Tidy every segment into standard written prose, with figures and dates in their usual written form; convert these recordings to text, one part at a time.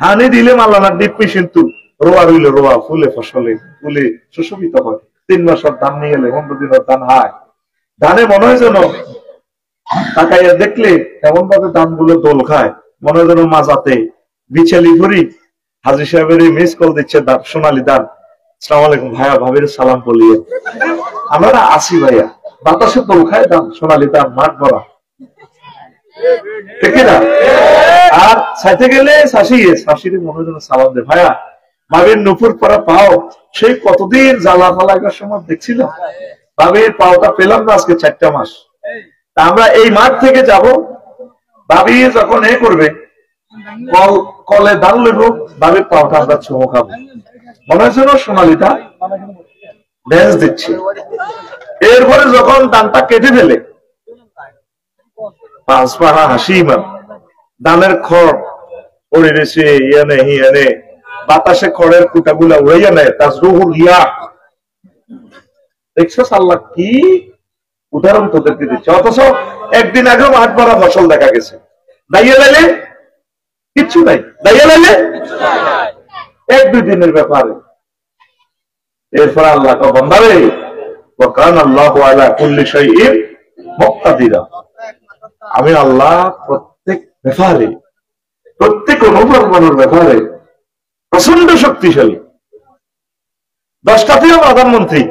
হানি দিলে মালানার দ্বীপ কিন্তু রোয়া রইল, রোয়া ফুলে ফসলে ফুলে সুশোভিত হয়। 3 মাসের ধান নিয়ে এলে 15 দিনের ধান হয়। ধানে মনে হয় যেন তাকাইয়া দেখলে এমন ভাবে ধান গুলো দোল খায়, মনে হয় যেন মাজাতে বিছালি ভরি হাজি সাহেবের মিস কল দিচ্ছে সোনালি ধান। আসসালামু আলাইকুম ভাইয়া, ভাবির সালাম বলিয়ে আমরা আসি ভাইয়া। বাতাসে দোল খায় ধান, সোনালি ধান, মাঠ ভরা, ঠিক না? আর সাইতে গেলে শাশিরে মনে যেন সালাম দে, ভাইয়া ভাবির নুপুর পরা পাও সেই কতদিন জ্বালা ফালাইবার সময় দেখছিল, ভাবির পাওটা পেলাম না আজকে 4টা মাস। তা আমরা এই মাঠ থেকে যাব, ভাবি যখন এ করবে কলে ধান লইব, ভাবির পাওটা আমরা চুমো খাবো, মনে হচ্ছে না সোনালিটা ড্যান্স দিচ্ছে। এরপরে যখন ধানটা কেটে ফেলে 5 পাহা হাসি ইমান, ধানের খড় পড়ে রয়েছে ইয়ানে হিয়ানে, বাতাসে খড়ের কুটাগুলা উড়াইয়া নেয়, তার রুহুল ইয়া। দেখছো আল্লাহ কি উদাহরণ তোদেরকে দিচ্ছে। অথচ একদিন আগে মাঠ ভরা ফসল দেখা গেছে, দাইয়া লাইলে কিচ্ছু নাই, দাইয়া লাইলে 1-2 দিনের ব্যাপারে। এরপর আল্লাহ বন্দারে ওয়াকান আল্লাহু আলা কুল্লি শাইইন মুকতাদিরা, আমি আল্লাহ প্রত্যেক ব্যাপারে, প্রত্যেক অনুপ্রমাণের ব্যাপারে প্রচন্ড শক্তিশালী। 10টাতেও প্রধানমন্ত্রী,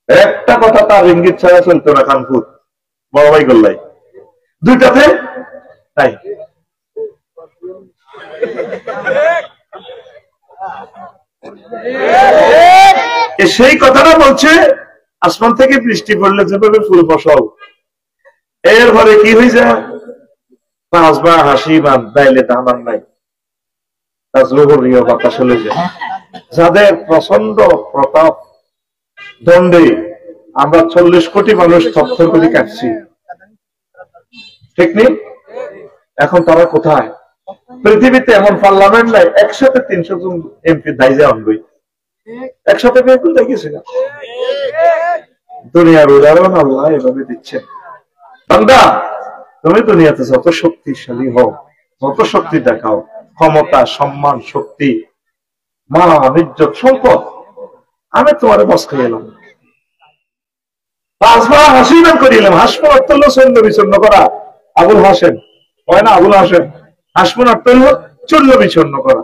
একটা কথা তার ইঙ্গিত ছাড়া চলতো না, খানপুর বড় ভাই গোল্লাই। 2টাতে তাই সেই কথাটা বলছে, আসমান থেকে বৃষ্টি পড়লে যেভাবে ফুল ফসল, এরপরে কি হয়ে যায় 5 বার হাসি মান দাইলে দামান নাই, বাতাস চলে যায়। যাদের প্রচন্ড প্রতাপ দণ্ডে আমরা 40 কোটি মানুষ থরথর করে কাটছি, ঠিক নেই? এখন তারা কোথায়? পৃথিবীতে এমন পার্লামেন্ট নাই একসাথে 300 জন এমপি দায়িত্ব আনবে, একসাথে বেগুন দেখেছে না। দুনিয়ার উদাহরণ আল্লাহ এভাবে দিচ্ছেন। বান্দা, তুমি দুনিয়াতে যত শক্তিশালী হও, যত শক্তি দেখাও, ক্ষমতা, সম্মান, শক্তি, মান, ইজ্জত, সম্পদ, আমি তোমার বস খেয়ে এলাম, 5 বার হাসি নাম করিলাম। হাসপন অর্থ হল সৈন্য বিচ্ছন্ন করা, আবুল হাসেন হয় না, আবুল হাসেন, হাসপন অর্থ হল চূর্ণ বিচ্ছন্ন করা।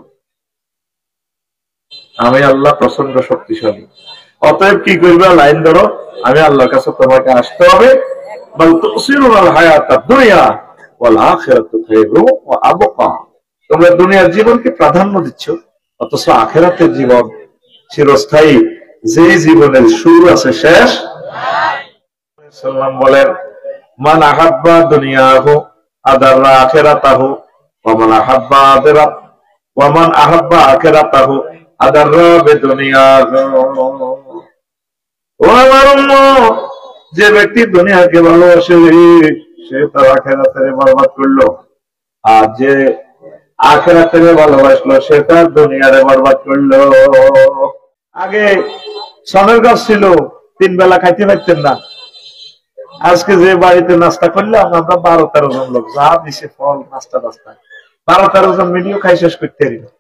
আমি আল্লাহ প্রচন্ড শক্তিশালী। অতএব কি করবে? লাইন ধরো, আমি আল্লাহর কাছে তোমাকে আসতে হবে। তোমরা দুনিয়ার জীবনকে প্রাধান্য দিচ্ছ, অথচ আখিরাতের জীবন চিরস্থায়ী, যে জীবনের শুরু আছে শেষ। বলেন, মান আহাব্বা দুনিয়াহু আদাররা আখিরাতাহু ওয়া মান আহাব্বা আখিরাত ওয়া মান আহাব্বা আখিরাতাহু আদাররা বিদুনিয়াহু। ও আমার উম্মত, যে ব্যক্তি দুনিয়াকে ভালোবাসে সে তার আখিরাতের বরবাদ করলো, আর যে আখিরাতের ভালোবাসলো সে তার দুনিয়ারে বরবাদ করলো। আগে সনের গাছ ছিল, 3 বেলা খাইতে পারতেন না। আজকে যে বাড়িতে নাস্তা করলাম আমরা 12-13 জন লোক, যা দিছে ফল নাস্তা 12-13 জন মিলিয়েও খাই শেষ করতে পারি না।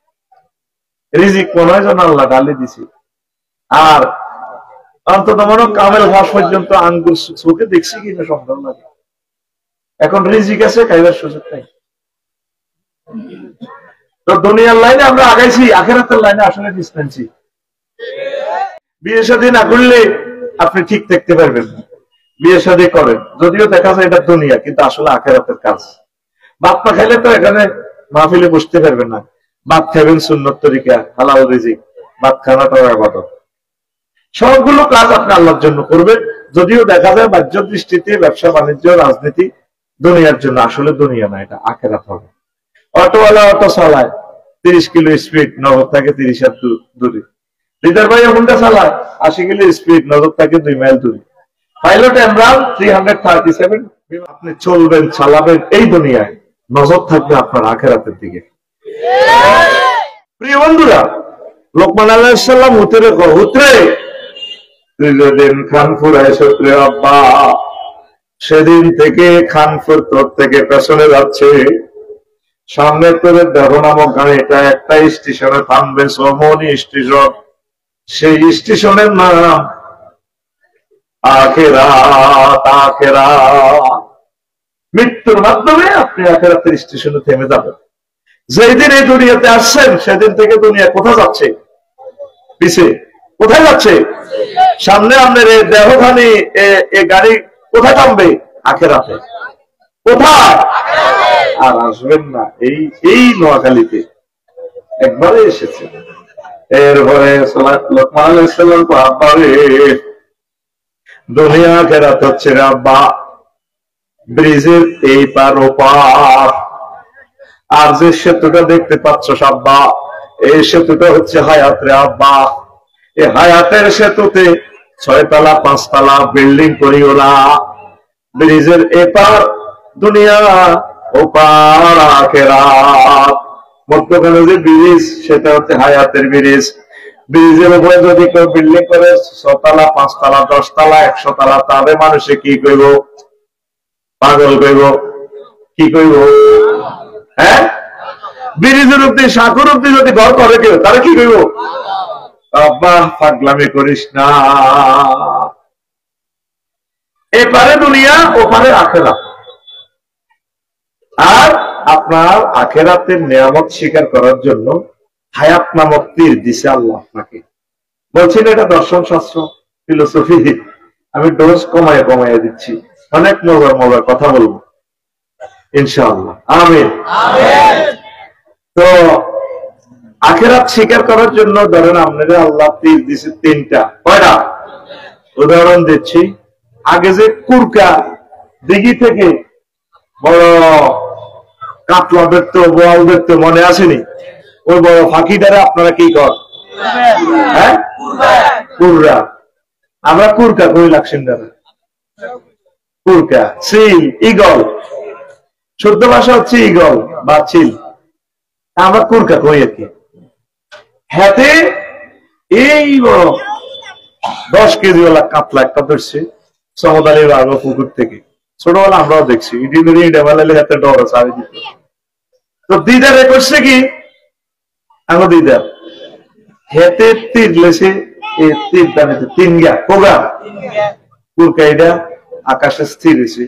রিজিক 15 জন আল্লাহ ডালে দিছি। আর অন্তত মনে কামেল ঘাস পর্যন্ত আঙ্গুর চোখে দেখছি কিনা সন্দেহ লাগে। এখন রিজিক আছে, খাইবার সুযোগ নাই। তো দুনিয়ার লাইনে আমরা আগাইছি, আখিরাতের লাইনে আসলে ডিস্টেন্সি। বিয়ে শাদী না করলে আপনি ঠিক থাকতে পারবেন না। বিয়ে শাদী করেন, যদিও দেখা যায় এটা দুনিয়া, কিন্তু আসলে আখিরাতের কাজ। ভাত না খাইলে তো এখানে মাহফিলে বসতে পারবেন না। ভাত খাবেন সুন্নত তরিকা, হালাল রিজিক, ভাত খানাটাও ইবাদত। সবগুলো কাজ আপনি আল্লাহর জন্য করবেন। যদিও দেখা যায় বাহ্য দৃষ্টিতে ব্যবসা বাণিজ্য রাজনীতি দুনিয়ার জন্য, আসলে দুনিয়া না, এটা আখিরাত হবে। অটোওয়ালা অটো চালায় 30 কিলো স্পিড, নগর থাকে 30 হাত দূরে। লিডার ভাই হুন্ডা চালায় 80 কিলো স্পিড, নগর থাকে 2 মাইল দূরে। পাইলট ইমরান 337। আপনি চলবেন, চালাবেন এই দুনিয়ায়, নজর থাকবে আপনার আখিরাতের দিকে। প্রিয় বন্ধুরা, লোকমান আলাইহিস সালাম হুতরে কো, হুতরে তুই যেদিন খানপুর আইসরে আব্বা, সেদিন থেকে খানপুর তোর থেকে পেছনে যাচ্ছে। সামনে করে দেহ নামক গাড়ি, এটা একটা স্টেশনে থামবে, সমনি স্টেশন। সেই স্টেশনের নাম আখিরাত। আখিরাত, মৃত্যুর মাধ্যমে আপনি আখিরাতের স্টেশনে থেমে যাবেন। যেদিন এই দুনিয়াতে আসছেন সেদিন থেকে দুনিয়া কোথায় যাচ্ছে? পিছে। কোথায় যাচ্ছে? সামনে আপনার এই দেহখানি, এই গাড়ি কোথায় থামবে? আখিরাতে। কোথায়? আর আসবেন না এই নোয়াখালীতে একবারে এসেছে। এরপরে লোকমান আলাইহিস সালাম আব্বারে, দুনিয়া আখিরাত হচ্ছে আব্বা ব্রিজের এই পার ও পার। আর যে সেতুটা দেখতে পাচ্ছ আব্বা, এই সেতুটা হচ্ছে হায়াত রে আব্বা। এই হায়াতের সেতুতে 6 তলা 5 তলা বিল্ডিং করি ওরা। ব্রিজের এপার দুনিয়া, ওপার আখিরাত। মধ্যখানে যে ব্রিজ, সেটা হচ্ছে হায়াতের ব্রিজ। ব্রিজের উপরে যদি কেউ বিল্ডিং করে 6 তলা 5 তলা 10 তলা 100 তলা, তাহলে মানুষে কি কইব? পাগল কইব। কি কইব? হ্যাঁ, ব্রিজের অব্দি সাঁকুর অব্দি যদি ঘর করে কেউ, তারা কি কইব? আব্বা পাগলামি করিস না। এপারে দুনিয়া, ওপারে আখিরাত। আর আপনার আখিরাতের নিয়ামত স্বীকার করার জন্য হায়াত নামক তীর দিছে আল্লাহ আপনাকে। বলছেন এটা দর্শন শাস্ত্র, ফিলোসফি। আমি ডোজ কমায় কমায় দিচ্ছি, অনেক মজার মজার কথা বলবো ইনশাআল্লাহ। আমিন। তো আখিরাত স্বীকার করার জন্য ধরেন আপনাদের আল্লাহ তীর দিছে 3টা। কয়টা? উদাহরণ দিচ্ছি। আগে যে কুরকা দিঘি থেকে বড় কাতলা দেখতো, বোয়াল দেখতো, মনে আসেনি? ওই বড় ফাঁকি দ্বারা আপনারা কি কর? হ্যাঁ, কুররা। আমরা কুরকা কই লাগছেন দ্বারা, কুরকা। চিল, ইগল, শুদ্ধ ভাষা হচ্ছে ইগল বা চিল। আমরা কুরকা কই আর কি। হাতে এই বড় 10 কেজি ওলা কাতলা একটা ধরছে সমতালির আলো পুকুর থেকে। ছোটবেলা আমরাও দেখছি, হাতে ডর আছে। তো দিদারে করছে কি, আমার দিদার হেতে তীর লেছে, এই তীর দানিতে 3 গা কোগা কুরকাইডা আকাশে স্থির হয়েছে।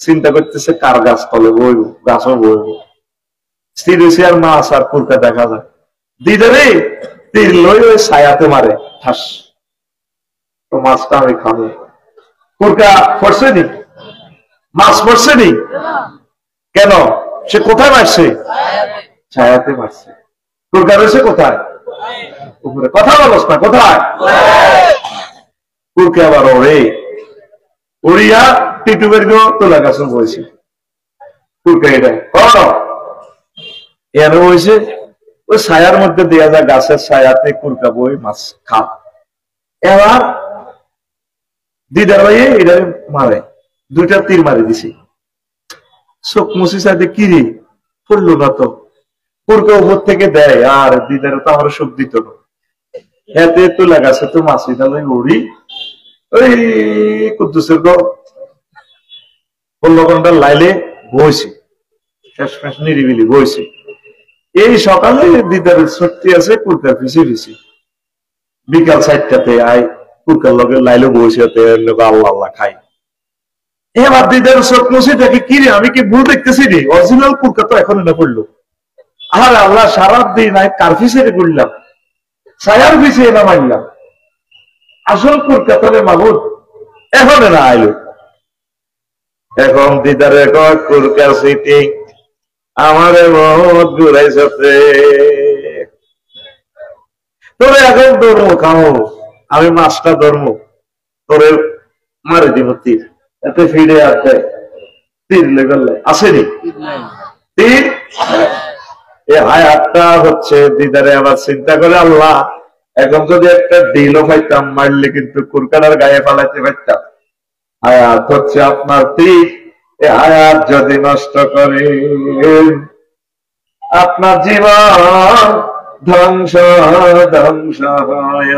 চিন্তা করতেছে কার গাছ তলে বইব, গাছও বইব। স্থির হয়েছে আর মাছ আর কুরকা দেখা যায়। দিদারে তীর লই ওই ছায়াতে মারে, ঠাস। তো মাছটা আমি খাবো। কুরকা পড়ছে নি, মাছ পড়ছে নি। কেন? সে কোথায় মারছে? ছায়াতে মারছে। কুরকা রয়েছে কোথায়? উপরে। কথা বলস না, কোথায়? কুরকা আবার ওরে উড়িয়া টিটুবের গো তোলা গাছ বইছে। কুরকা এটা এর হয়েছে ওই ছায়ার মধ্যে দেয়া যায়, গাছের ছায়াতে কুরকা বই মাছ খা। এবার দিদার ভাইয়ে এটা মারে, 2টা তীর মারি দিছি। চোখ মুছি চাইতে কিরি পড়লো না তো। কুরকা উপর থেকে দেয়, আর দিদারে তো আমার সুখ দিত না। এতে তোলা গাছে তো মাছি তাহলে উড়ি ওই কুদ্দুসের গো 15 ঘন্টা লাইলে বইছে, শেষমেশ নিরিবিলি বইছে। এই সকালে দিদারের ছুটি আছে, কুরকার পিছিয়ে পিছি। বিকাল 4টাতে আই কুরকার লগে লাইলে বইছে, আল্লাহ আল্লাহ খাই। এবার দিদার চোখ মুছে দেখে কিরে আমি কি ভুল দেখতেছি রে, অরিজিনাল কুরকা তো এখন না পড়লো। আর আল্লাহ সারাদিন আই কার পিছিয়ে করলাম, ছায়ার পিছিয়ে না মারলাম। আসল কুরকা তবে মাবুদ এখন না আইলো। এখন দিদারে কুরকা সিটি আমারে মত ঘুরাইছে। তোরে এখন ধর্ম খাও, আমি মাছটা ধর্ম, তোরে মারে দিব তীর। এতে ফিরে আসে তীর লেগে আসেনি তীর। এই হায়াতটা হচ্ছে দিদারে আবার চিন্তা করে আল্লাহ এখন যদি একটা ডিলও পাইতাম মারলে কিন্তু কুরকাটার গায়ে পালাইতে পারতাম। হায়াত হচ্ছে আপনার তীর, এই হায়াত যদি নষ্ট করে আপনার জীবন ধ্বংস ধ্বংস হয়।